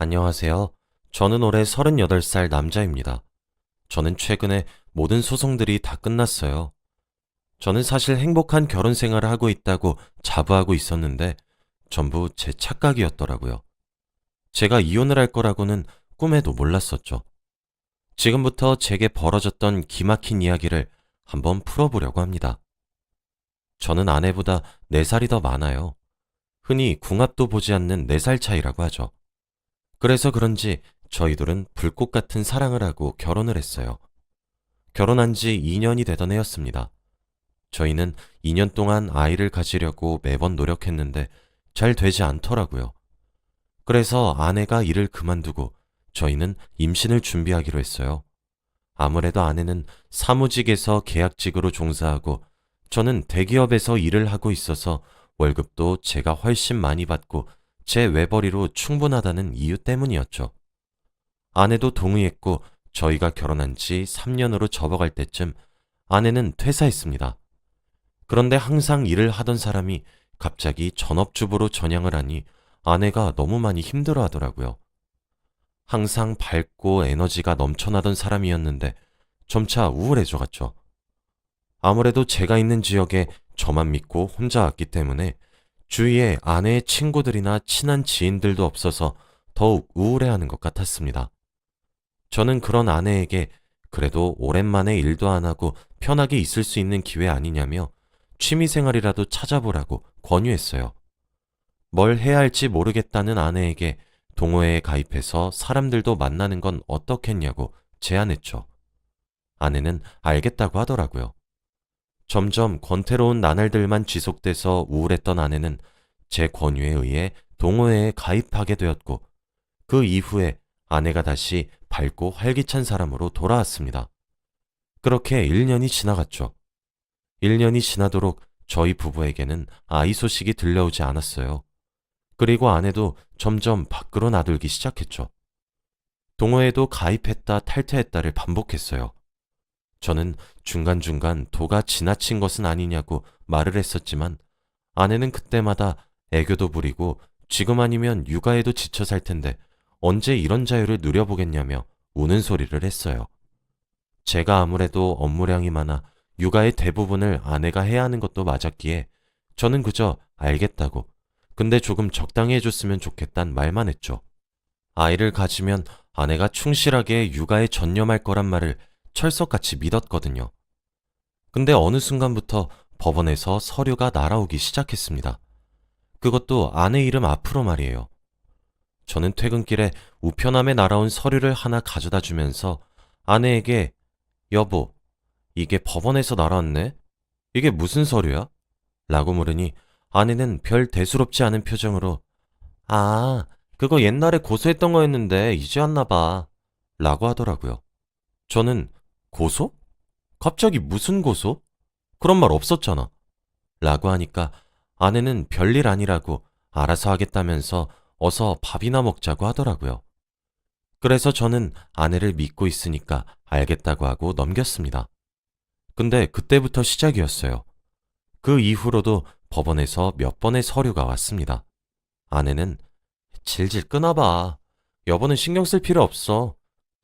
안녕하세요. 저는 올해 38살 남자입니다. 저는 최근에 모든 소송들이 다 끝났어요. 저는 사실 행복한 결혼 생활을 하고 있다고 자부하고 있었는데 전부 제 착각이었더라고요. 제가 이혼을 할 거라고는 꿈에도 몰랐었죠. 지금부터 제게 벌어졌던 기막힌 이야기를 한번 풀어보려고 합니다. 저는 아내보다 4살이 더 많아요. 흔히 궁합도 보지 않는 4살 차이라고 하죠. 그래서 그런지 저희들은 불꽃 같은 사랑을 하고 결혼을 했어요. 결혼한 지 2년이 되던 해였습니다. 저희는 2년 동안 아이를 가지려고 매번 노력했는데 잘 되지 않더라고요. 그래서 아내가 일을 그만두고 저희는 임신을 준비하기로 했어요. 아무래도 아내는 사무직에서 계약직으로 종사하고 저는 대기업에서 일을 하고 있어서 월급도 제가 훨씬 많이 받고 제 외벌이로 충분하다는 이유 때문이었죠. 아내도 동의했고 저희가 결혼한 지 3년으로 접어갈 때쯤 아내는 퇴사했습니다. 그런데 항상 일을 하던 사람이 갑자기 전업주부로 전향을 하니 아내가 너무 많이 힘들어 하더라고요. 항상 밝고 에너지가 넘쳐나던 사람이었는데 점차 우울해져갔죠. 아무래도 제가 있는 지역에 저만 믿고 혼자 왔기 때문에 주위에 아내의 친구들이나 친한 지인들도 없어서 더욱 우울해하는 것 같았습니다. 저는 그런 아내에게 그래도 오랜만에 일도 안 하고 편하게 있을 수 있는 기회 아니냐며 취미생활이라도 찾아보라고 권유했어요. 뭘 해야 할지 모르겠다는 아내에게 동호회에 가입해서 사람들도 만나는 건 어떻겠냐고 제안했죠. 아내는 알겠다고 하더라고요. 점점 권태로운 나날들만 지속돼서 우울했던 아내는 제 권유에 의해 동호회에 가입하게 되었고 그 이후에 아내가 다시 밝고 활기찬 사람으로 돌아왔습니다. 그렇게 1년이 지나갔죠. 1년이 지나도록 저희 부부에게는 아이 소식이 들려오지 않았어요. 그리고 아내도 점점 밖으로 나들기 시작했죠. 동호회도 가입했다 탈퇴했다를 반복했어요. 저는 중간중간 도가 지나친 것은 아니냐고 말을 했었지만 아내는 그때마다 애교도 부리고 지금 아니면 육아에도 지쳐 살 텐데 언제 이런 자유를 누려보겠냐며 우는 소리를 했어요. 제가 아무래도 업무량이 많아 육아의 대부분을 아내가 해야 하는 것도 맞았기에 저는 그저 알겠다고, 근데 조금 적당히 해줬으면 좋겠단 말만 했죠. 아이를 가지면 아내가 충실하게 육아에 전념할 거란 말을 철석같이 믿었거든요. 근데 어느 순간부터 법원에서 서류가 날아오기 시작했습니다. 그것도 아내 이름 앞으로 말이에요. 저는 퇴근길에 우편함에 날아온 서류를 하나 가져다 주면서 아내에게 여보, 이게 법원에서 날아왔네? 이게 무슨 서류야? 라고 물으니 아내는 별 대수롭지 않은 표정으로 아, 그거 옛날에 고소했던 거였는데 이제 왔나 봐. 라고 하더라고요. 저는 고소? 갑자기 무슨 고소? 그런 말 없었잖아. 라고 하니까 아내는 별일 아니라고 알아서 하겠다면서 어서 밥이나 먹자고 하더라고요. 그래서 저는 아내를 믿고 있으니까 알겠다고 하고 넘겼습니다. 근데 그때부터 시작이었어요. 그 이후로도 법원에서 몇 번의 서류가 왔습니다. 아내는 질질 끊어봐. 여보는 신경 쓸 필요 없어.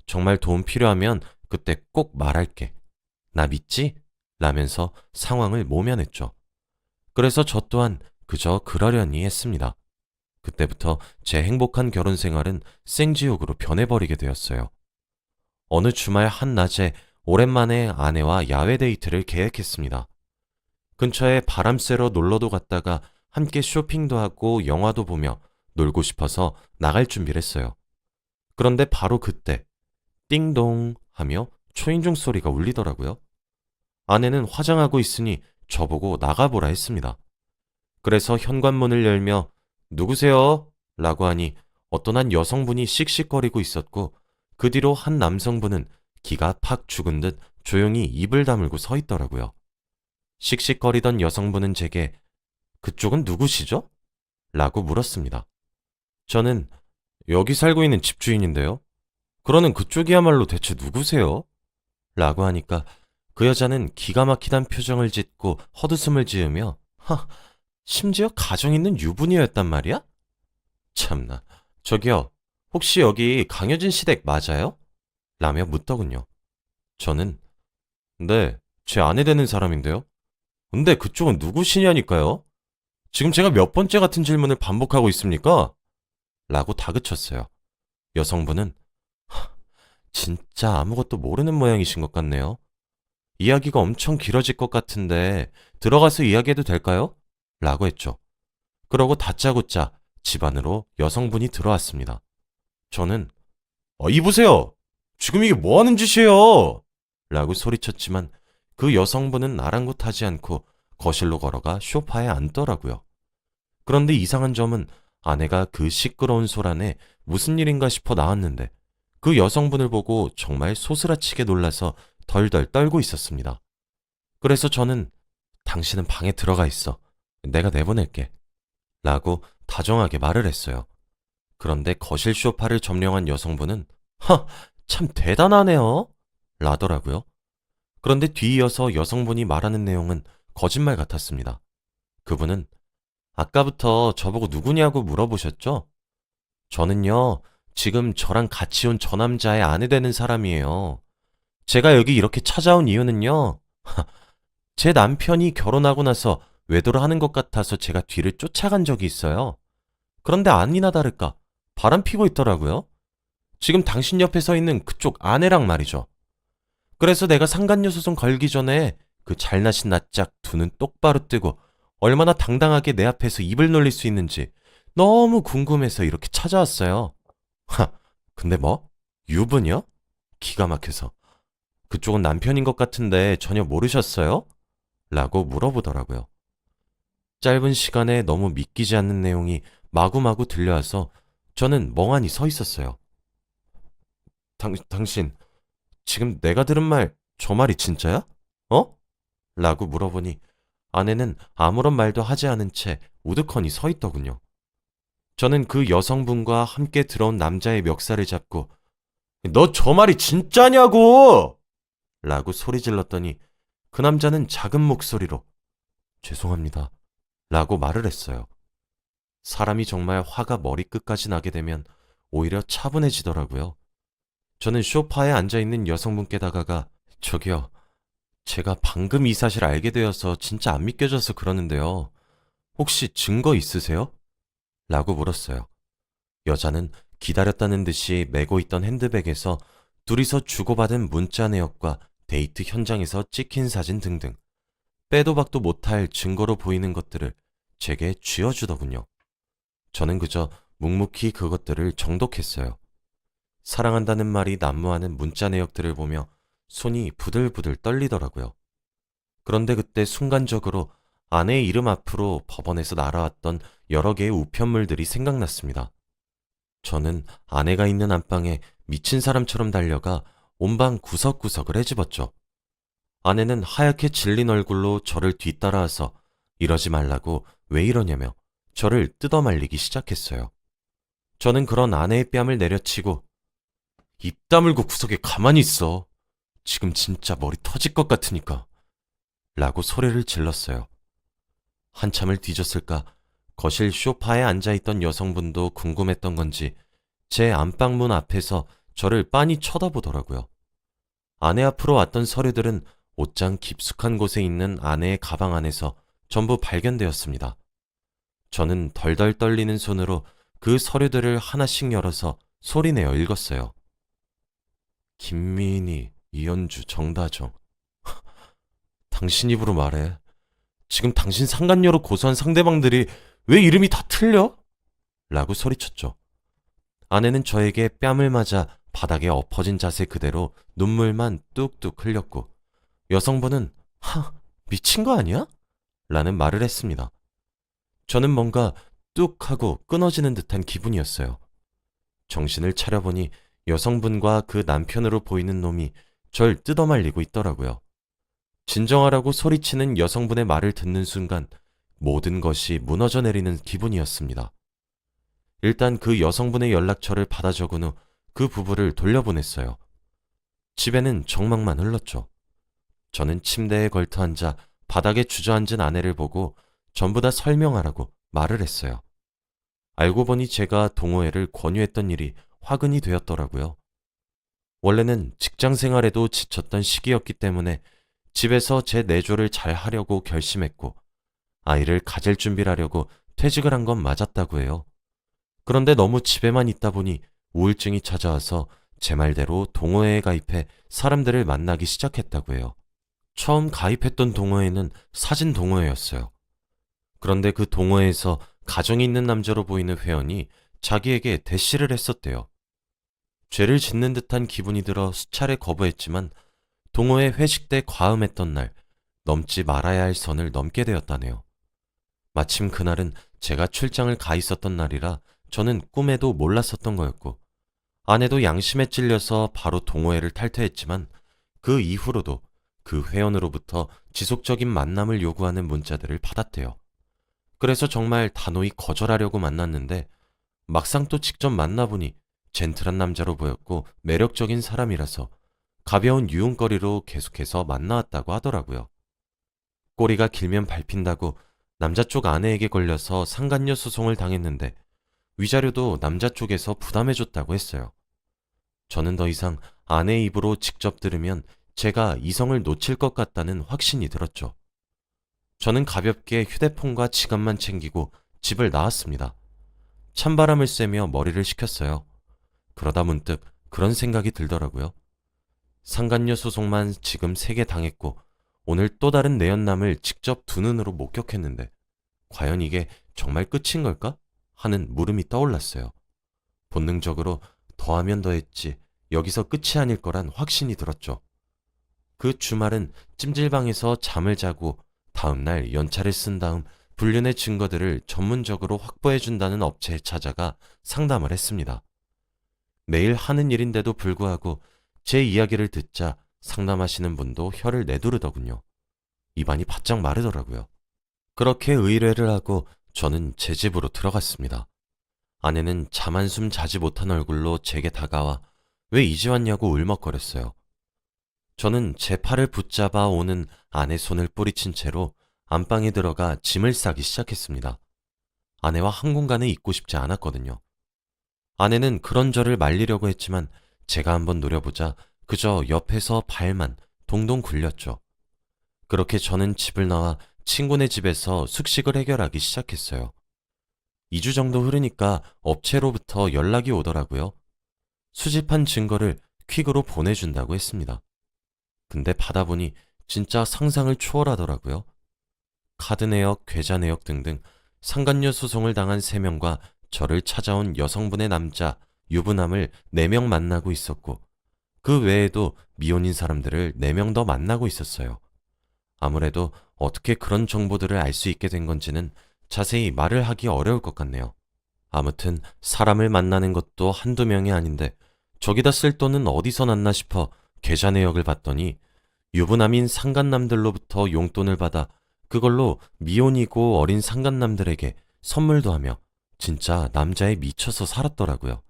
정말 도움 필요하면 그때 꼭 말할게. 나 믿지? 라면서 상황을 모면했죠. 그래서 저 또한 그저 그러려니 했습니다. 그때부터 제 행복한 결혼 생활은 생지옥으로 변해버리게 되었어요. 어느 주말 한낮에 오랜만에 아내와 야외 데이트를 계획했습니다. 근처에 바람 쐬러 놀러도 갔다가 함께 쇼핑도 하고 영화도 보며 놀고 싶어서 나갈 준비를 했어요. 그런데 바로 그때 띵동 하며 초인종 소리가 울리더라고요. 아내는 화장하고 있으니 저보고 나가보라 했습니다. 그래서 현관문을 열며 누구세요? 라고 하니 어떤 한 여성분이 씩씩거리고 있었고 그 뒤로 한 남성분은 기가 팍 죽은 듯 조용히 입을 다물고 서 있더라고요. 씩씩거리던 여성분은 제게 그쪽은 누구시죠? 라고 물었습니다. 저는 여기 살고 있는 집주인인데요. 그러는 그쪽이야말로 대체 누구세요? 라고 하니까 그 여자는 기가 막히단 표정을 짓고 헛웃음을 지으며 심지어 가정 있는 유부녀였단 말이야? 참나. 저기요. 혹시 여기 강효진 시댁 맞아요? 라며 묻더군요. 저는 네, 제 아내 되는 사람인데요. 근데 그쪽은 누구시냐니까요? 지금 제가 몇 번째 같은 질문을 반복하고 있습니까? 라고 다그쳤어요. 여성분은 진짜 아무것도 모르는 모양이신 것 같네요. 이야기가 엄청 길어질 것 같은데 들어가서 이야기해도 될까요? 라고 했죠. 그러고 다짜고짜 집 안으로 여성분이 들어왔습니다. 저는 이보세요. 지금 이게 뭐 하는 짓이에요? 라고 소리쳤지만 그 여성분은 아랑곳하지 않고 거실로 걸어가 소파에 앉더라고요. 그런데 이상한 점은 아내가 그 시끄러운 소란에 무슨 일인가 싶어 나왔는데 그 여성분을 보고 정말 소스라치게 놀라서 덜덜 떨고 있었습니다. 그래서 저는 당신은 방에 들어가 있어. 내가 내보낼게. 라고 다정하게 말을 했어요. 그런데 거실 소파를 점령한 여성분은 참 대단하네요. 라더라고요. 그런데 뒤이어서 여성분이 말하는 내용은 거짓말 같았습니다. 그분은 아까부터 저보고 누구냐고 물어보셨죠? 저는요, 지금 저랑 같이 온 저 남자의 아내 되는 사람이에요. 제가 여기 이렇게 찾아온 이유는요, 제 남편이 결혼하고 나서 외도를 하는 것 같아서 제가 뒤를 쫓아간 적이 있어요. 그런데 아니나 다를까, 바람 피고 있더라고요. 지금 당신 옆에 서 있는 그쪽 아내랑 말이죠. 그래서 내가 상간녀 소송 걸기 전에 그 잘나신 낯짝 두 눈 똑바로 뜨고 얼마나 당당하게 내 앞에서 입을 놀릴 수 있는지 너무 궁금해서 이렇게 찾아왔어요. 근데 뭐? 유부녀? 기가 막혀서. 그쪽은 남편인 것 같은데 전혀 모르셨어요? 라고 물어보더라고요. 짧은 시간에 너무 믿기지 않는 내용이 마구마구 들려와서 저는 멍하니 서 있었어요. 당신, 지금 내가 들은 말, 저 말이 진짜야? 어? 라고 물어보니 아내는 아무런 말도 하지 않은 채 우두커니 서 있더군요. 저는 그 여성분과 함께 들어온 남자의 멱살을 잡고 너 저 말이 진짜냐고! 라고 소리 질렀더니 그 남자는 작은 목소리로 죄송합니다. 라고 말을 했어요. 사람이 정말 화가 머리끝까지 나게 되면 오히려 차분해지더라고요. 저는 소파에 앉아있는 여성분께 다가가 저기요. 제가 방금 이 사실 알게 되어서 진짜 안 믿겨져서 그러는데요. 혹시 증거 있으세요? 라고 물었어요. 여자는 기다렸다는 듯이 메고 있던 핸드백에서 둘이서 주고받은 문자 내역과 데이트 현장에서 찍힌 사진 등등 빼도 박도 못할 증거로 보이는 것들을 제게 쥐어주더군요. 저는 그저 묵묵히 그것들을 정독했어요. 사랑한다는 말이 난무하는 문자 내역들을 보며 손이 부들부들 떨리더라고요. 그런데 그때 순간적으로 아내의 이름 앞으로 법원에서 날아왔던 여러 개의 우편물들이 생각났습니다. 저는 아내가 있는 안방에 미친 사람처럼 달려가 온방 구석구석을 헤집었죠. 아내는 하얗게 질린 얼굴로 저를 뒤따라와서 이러지 말라고 왜 이러냐며 저를 뜯어말리기 시작했어요. 저는 그런 아내의 뺨을 내려치고 입 다물고 구석에 가만히 있어. 지금 진짜 머리 터질 것 같으니까. 라고 소리를 질렀어요. 한참을 뒤졌을까 거실 소파에 앉아있던 여성분도 궁금했던 건지 제 안방문 앞에서 저를 빤히 쳐다보더라고요. 아내 앞으로 왔던 서류들은 옷장 깊숙한 곳에 있는 아내의 가방 안에서 전부 발견되었습니다. 저는 덜덜 떨리는 손으로 그 서류들을 하나씩 열어서 소리내어 읽었어요. 김미인이, 이현주, 정다정. 당신 입으로 말해. 지금 당신 상간녀로 고소한 상대방들이 왜 이름이 다 틀려? 라고 소리쳤죠. 아내는 저에게 뺨을 맞아 바닥에 엎어진 자세 그대로 눈물만 뚝뚝 흘렸고 여성분은 미친 거 아니야? 라는 말을 했습니다. 저는 뭔가 뚝 하고 끊어지는 듯한 기분이었어요. 정신을 차려보니 여성분과 그 남편으로 보이는 놈이 절 뜯어말리고 있더라고요. 진정하라고 소리치는 여성분의 말을 듣는 순간 모든 것이 무너져 내리는 기분이었습니다. 일단 그 여성분의 연락처를 받아 적은 후 그 부부를 돌려보냈어요. 집에는 정막만 흘렀죠. 저는 침대에 걸터 앉아 바닥에 주저앉은 아내를 보고 전부 다 설명하라고 말을 했어요. 알고 보니 제가 동호회를 권유했던 일이 화근이 되었더라고요. 원래는 직장 생활에도 지쳤던 시기였기 때문에 집에서 제 내조를 잘 하려고 결심했고 아이를 가질 준비를 하려고 퇴직을 한 건 맞았다고 해요. 그런데 너무 집에만 있다 보니 우울증이 찾아와서 제 말대로 동호회에 가입해 사람들을 만나기 시작했다고 해요. 처음 가입했던 동호회는 사진 동호회였어요. 그런데 그 동호회에서 가정이 있는 남자로 보이는 회원이 자기에게 대시를 했었대요. 죄를 짓는 듯한 기분이 들어 수차례 거부했지만 동호회 회식 때 과음했던 날 넘지 말아야 할 선을 넘게 되었다네요. 마침 그날은 제가 출장을 가 있었던 날이라 저는 꿈에도 몰랐었던 거였고 아내도 양심에 찔려서 바로 동호회를 탈퇴했지만 그 이후로도 그 회원으로부터 지속적인 만남을 요구하는 문자들을 받았대요. 그래서 정말 단호히 거절하려고 만났는데 막상 또 직접 만나보니 젠틀한 남자로 보였고 매력적인 사람이라서 가벼운 유흥거리로 계속해서 만나왔다고 하더라고요. 꼬리가 길면 밟힌다고 남자 쪽 아내에게 걸려서 상간녀 소송을 당했는데 위자료도 남자 쪽에서 부담해줬다고 했어요. 저는 더 이상 아내의 입으로 직접 들으면 제가 이성을 놓칠 것 같다는 확신이 들었죠. 저는 가볍게 휴대폰과 지갑만 챙기고 집을 나왔습니다. 찬바람을 쐬며 머리를 식혔어요. 그러다 문득 그런 생각이 들더라고요. 상간녀 소송만 지금 3개 당했고 오늘 또 다른 내연남을 직접 두 눈으로 목격했는데 과연 이게 정말 끝인 걸까? 하는 물음이 떠올랐어요. 본능적으로 더하면 더했지 여기서 끝이 아닐 거란 확신이 들었죠. 그 주말은 찜질방에서 잠을 자고 다음날 연차를 쓴 다음 불륜의 증거들을 전문적으로 확보해준다는 업체에 찾아가 상담을 했습니다. 매일 하는 일인데도 불구하고 제 이야기를 듣자 상담하시는 분도 혀를 내두르더군요. 입안이 바짝 마르더라고요. 그렇게 의뢰를 하고 저는 제 집으로 들어갔습니다. 아내는 잠 한숨 자지 못한 얼굴로 제게 다가와 왜 이제 왔냐고 울먹거렸어요. 저는 제 팔을 붙잡아 오는 아내 손을 뿌리친 채로 안방에 들어가 짐을 싸기 시작했습니다. 아내와 한 공간에 있고 싶지 않았거든요. 아내는 그런 저를 말리려고 했지만 제가 한번 노려보자 그저 옆에서 발만 동동 굴렸죠. 그렇게 저는 집을 나와 친구네 집에서 숙식을 해결하기 시작했어요. 2주 정도 흐르니까 업체로부터 연락이 오더라고요. 수집한 증거를 퀵으로 보내준다고 했습니다. 근데 받아보니 진짜 상상을 초월하더라고요. 카드 내역, 계좌 내역 등등 상간녀 소송을 당한 3명과 저를 찾아온 여성분의 남자, 유부남을 4명 만나고 있었고 그 외에도 미혼인 사람들을 4명 더 만나고 있었어요. 아무래도 어떻게 그런 정보들을 알 수 있게 된 건지는 자세히 말을 하기 어려울 것 같네요. 아무튼 사람을 만나는 것도 한두 명이 아닌데 저기다 쓸 돈은 어디서 났나 싶어 계좌 내역을 봤더니 유부남인 상간남들로부터 용돈을 받아 그걸로 미혼이고 어린 상간남들에게 선물도 하며 진짜 남자에 미쳐서 살았더라고요.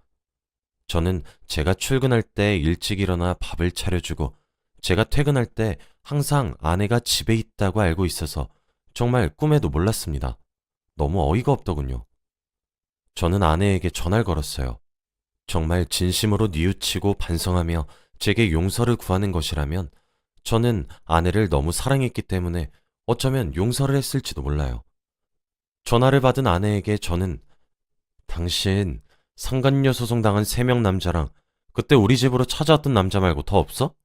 저는 제가 출근할 때 일찍 일어나 밥을 차려주고 제가 퇴근할 때 항상 아내가 집에 있다고 알고 있어서 정말 꿈에도 몰랐습니다. 너무 어이가 없더군요. 저는 아내에게 전화를 걸었어요. 정말 진심으로 뉘우치고 반성하며 제게 용서를 구하는 것이라면 저는 아내를 너무 사랑했기 때문에 어쩌면 용서를 했을지도 몰라요. 전화를 받은 아내에게 저는 당신 상간녀 소송당한 3명 남자랑 그때 우리 집으로 찾아왔던 남자 말고 더 없어?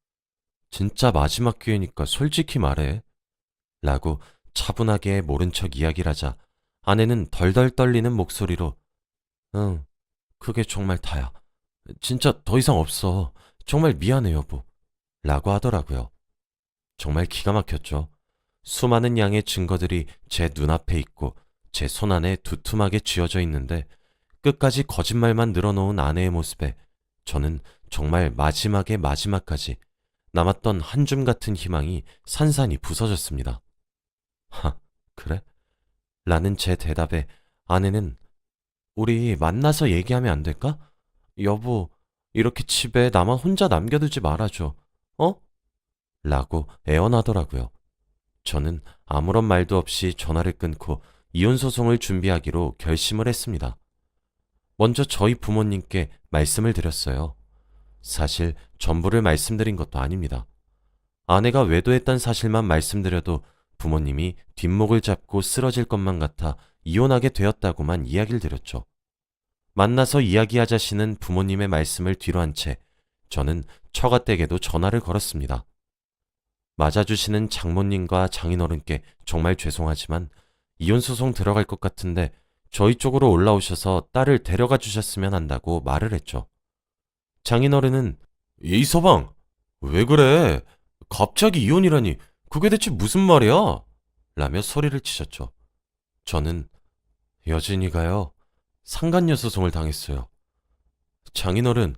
진짜 마지막 기회니까 솔직히 말해. 라고 차분하게 모른 척 이야기를 하자 아내는 덜덜 떨리는 목소리로 응, 그게 정말 다야. 진짜 더 이상 없어. 정말 미안해 여보. 라고 하더라고요. 정말 기가 막혔죠. 수많은 양의 증거들이 제 눈앞에 있고 제 손안에 두툼하게 쥐어져 있는데 끝까지 거짓말만 늘어놓은 아내의 모습에 저는 정말 마지막에 마지막까지 남았던 한 줌 같은 희망이 산산이 부서졌습니다. 하, 그래? 라는 제 대답에 아내는 우리 만나서 얘기하면 안 될까? 여보, 이렇게 집에 나만 혼자 남겨두지 말아줘. 어? 라고 애원하더라고요. 저는 아무런 말도 없이 전화를 끊고 이혼소송을 준비하기로 결심을 했습니다. 먼저 저희 부모님께 말씀을 드렸어요. 사실 전부를 말씀드린 것도 아닙니다. 아내가 외도했다는 사실만 말씀드려도 부모님이 뒷목을 잡고 쓰러질 것만 같아 이혼하게 되었다고만 이야기를 드렸죠. 만나서 이야기하자시는 부모님의 말씀을 뒤로한 채 저는 처가댁에도 전화를 걸었습니다. 맞아주시는 장모님과 장인어른께 정말 죄송하지만 이혼소송 들어갈 것 같은데 저희 쪽으로 올라오셔서 딸을 데려가 주셨으면 한다고 말을 했죠. 장인어른은 이서방, 왜 그래? 갑자기 이혼이라니 그게 대체 무슨 말이야? 라며 소리를 치셨죠. 저는 여진이가요, 상간녀 소송을 당했어요. 장인어른,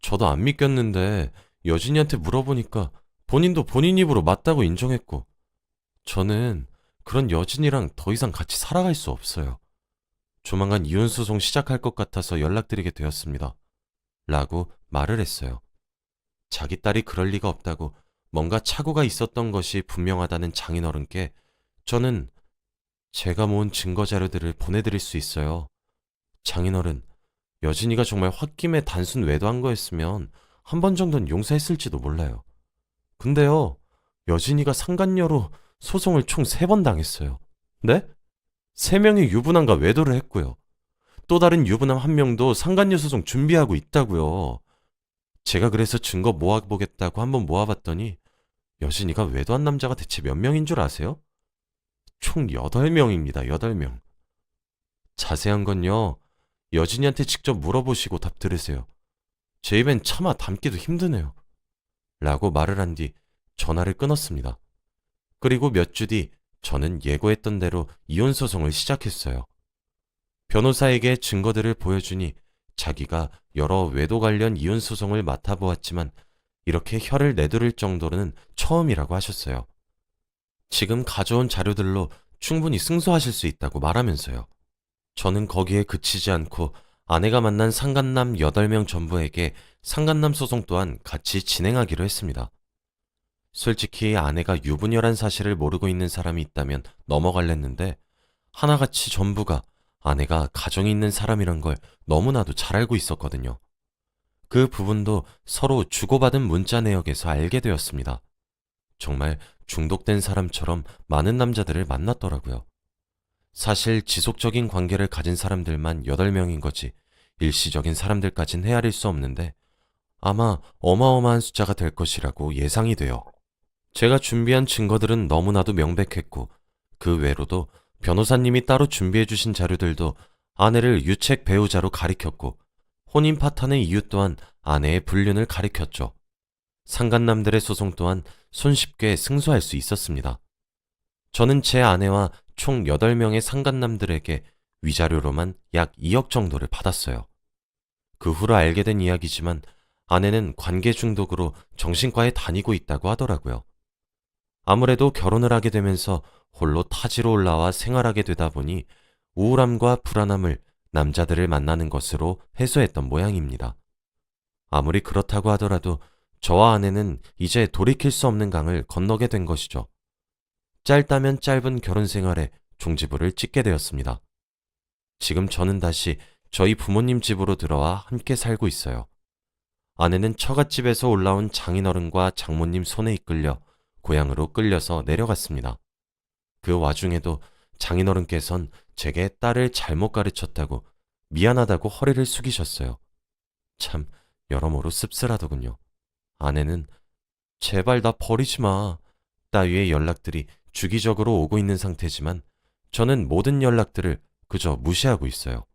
저도 안 믿겼는데 여진이한테 물어보니까 본인도 본인 입으로 맞다고 인정했고, 저는 그런 여진이랑 더 이상 같이 살아갈 수 없어요. 조만간 이혼소송 시작할 것 같아서 연락드리게 되었습니다. 라고 말을 했어요. 자기 딸이 그럴 리가 없다고 뭔가 착오가 있었던 것이 분명하다는 장인어른께 저는 제가 모은 증거 자료들을 보내드릴 수 있어요. 장인어른, 여진이가 정말 홧김에 단순 외도한 거였으면 한 번 정도는 용서했을지도 몰라요. 근데요, 여진이가 상간녀로 소송을 총 3번 당했어요. 네? 3명이 유부남과 외도를 했고요. 또 다른 유부남 1명도 상간녀 소송 준비하고 있다고요. 제가 그래서 증거 모아보겠다고 한번 모아봤더니 여진이가 외도한 남자가 대체 몇 명인 줄 아세요? 총 8명입니다. 8명. 자세한 건요, 여진이한테 직접 물어보시고 답 들으세요. 제 입엔 차마 담기도 힘드네요. 라고 말을 한 뒤 전화를 끊었습니다. 그리고 몇 주 뒤 저는 예고했던 대로 이혼소송을 시작했어요. 변호사에게 증거들을 보여주니 자기가 여러 외도 관련 이혼소송을 맡아보았지만 이렇게 혀를 내두를 정도는 처음이라고 하셨어요. 지금 가져온 자료들로 충분히 승소하실 수 있다고 말하면서요. 저는 거기에 그치지 않고 아내가 만난 상간남 8명 전부에게 상간남 소송 또한 같이 진행하기로 했습니다. 솔직히 아내가 유부녀란 사실을 모르고 있는 사람이 있다면 넘어갈랬는데 하나같이 전부가 아내가 가정이 있는 사람이란 걸 너무나도 잘 알고 있었거든요. 그 부분도 서로 주고받은 문자 내역에서 알게 되었습니다. 정말 중독된 사람처럼 많은 남자들을 만났더라고요. 사실 지속적인 관계를 가진 사람들만 8명인 거지 일시적인 사람들까진 헤아릴 수 없는데 아마 어마어마한 숫자가 될 것이라고 예상이 돼요. 제가 준비한 증거들은 너무나도 명백했고 그 외로도 변호사님이 따로 준비해 주신 자료들도 아내를 유책 배우자로 가리켰고 혼인 파탄의 이유 또한 아내의 불륜을 가리켰죠. 상간남들의 소송 또한 손쉽게 승소할 수 있었습니다. 저는 제 아내와 총 8명의 상간남들에게 위자료로만 약 2억 정도를 받았어요. 그 후로 알게 된 이야기지만 아내는 관계 중독으로 정신과에 다니고 있다고 하더라고요. 아무래도 결혼을 하게 되면서 홀로 타지로 올라와 생활하게 되다 보니 우울함과 불안함을 남자들을 만나는 것으로 해소했던 모양입니다. 아무리 그렇다고 하더라도 저와 아내는 이제 돌이킬 수 없는 강을 건너게 된 것이죠. 짧다면 짧은 결혼 생활에 종지부를 찍게 되었습니다. 지금 저는 다시 저희 부모님 집으로 들어와 함께 살고 있어요. 아내는 처갓집에서 올라온 장인어른과 장모님 손에 이끌려 고향으로 끌려서 내려갔습니다. 그 와중에도 장인어른께선 제게 딸을 잘못 가르쳤다고 미안하다고 허리를 숙이셨어요. 참 여러모로 씁쓸하더군요. 아내는 제발 나 버리지 마 따위의 연락들이 주기적으로 오고 있는 상태지만 저는 모든 연락들을 그저 무시하고 있어요.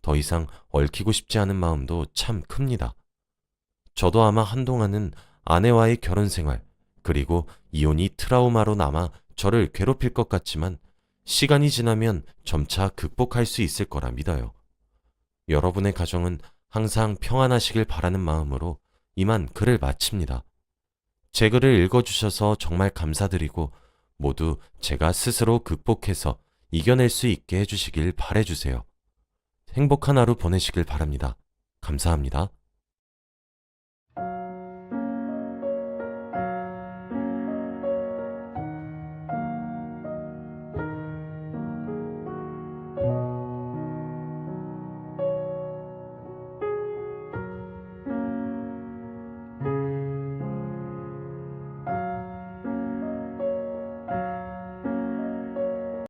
더 이상 얽히고 싶지 않은 마음도 참 큽니다. 저도 아마 한동안은 아내와의 결혼 생활 그리고 이혼이 트라우마로 남아 저를 괴롭힐 것 같지만 시간이 지나면 점차 극복할 수 있을 거라 믿어요. 여러분의 가정은 항상 평안하시길 바라는 마음으로 이만 글을 마칩니다. 제 글을 읽어주셔서 정말 감사드리고 모두 제가 스스로 극복해서 이겨낼 수 있게 해주시길 바라주세요. 행복한 하루 보내시길 바랍니다. 감사합니다.